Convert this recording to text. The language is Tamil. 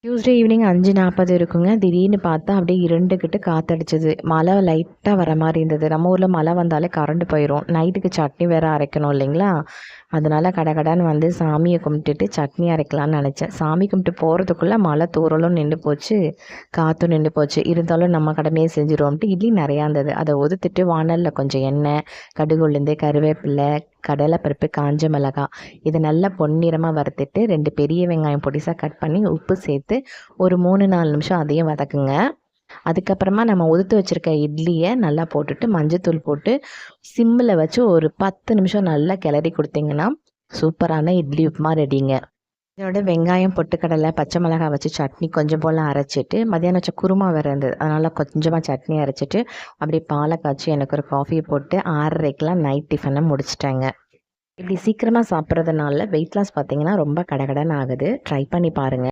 டியூஸ்டே ஈவினிங் 5:40 இருக்குங்க. திடீர்னு பார்த்தா அப்படியே இருண்டுக்கிட்டு காத்தடிச்சது. மழை லைட்டாக வர மாதிரி இருந்தது. நம்ம ஊரில் மழை வந்தாலே கரண்ட் போயிடும். நைட்டுக்கு சட்னி வேறு அரைக்கணும் இல்லைங்களா? அதனால கடகடான்னு வந்து சாமியை கும்பிட்டுட்டு சட்னி அரைக்கலான்னு நினச்சேன். சாமி கும்பிட்டு போகிறதுக்குள்ளே மழை தூறலும் நின்று போச்சு, காற்றும் நின்று போச்சு. இருந்தாலும் நம்ம கடமையை செஞ்சுருவோம்ட்டு இட்லி நிறையா இருந்தது. அதை ஒதுத்துட்டு வானலில் கொஞ்சம் எண்ணெய், கடுகு, உளுந்து, கருவேப்பிலை, கடலைப்பருப்பு, காஞ்ச மிளகாய் இதை நல்லா பொன்னிறமாக வறுத்துட்டு 2 பெரிய வெங்காயம் பொடிசாக கட் பண்ணி உப்பு சேர்த்து ஒரு 3-4 நிமிஷம் அதையும் வதக்குங்க. அதுக்கப்புறமா நம்ம உதுத்து வச்சுருக்க இட்லியை நல்லா போட்டுட்டு மஞ்சத்தூள் போட்டு சிம்மில் வச்சு ஒரு 10 நிமிஷம் நல்லா கிளறி கொடுத்தீங்கன்னா சூப்பரான இட்லி உப்புமா ரெடிங்க. இதோட வெங்காயம், பொட்டுக்கடலை, பச்சை மிளகாய் வச்சு சட்னி கொஞ்சம் போல் அரைச்சிட்டு மதியானம் வச்ச குருமா வேறு இருந்தது. அதனால் கொஞ்சமாக சட்னி அரைச்சிட்டு அப்படியே பாலை காய்ச்சி எனக்கு ஒரு காஃபியை போட்டு 6:30க்கெலாம் நைட் டிஃபனை முடிச்சிட்டேங்க. இப்படி சீக்கிரமாக சாப்பிட்றதுனால வெயிட் லாஸ் பார்த்திங்கன்னா ரொம்ப கடகடன்னு ஆகுது. ட்ரை பண்ணி பாருங்கள்.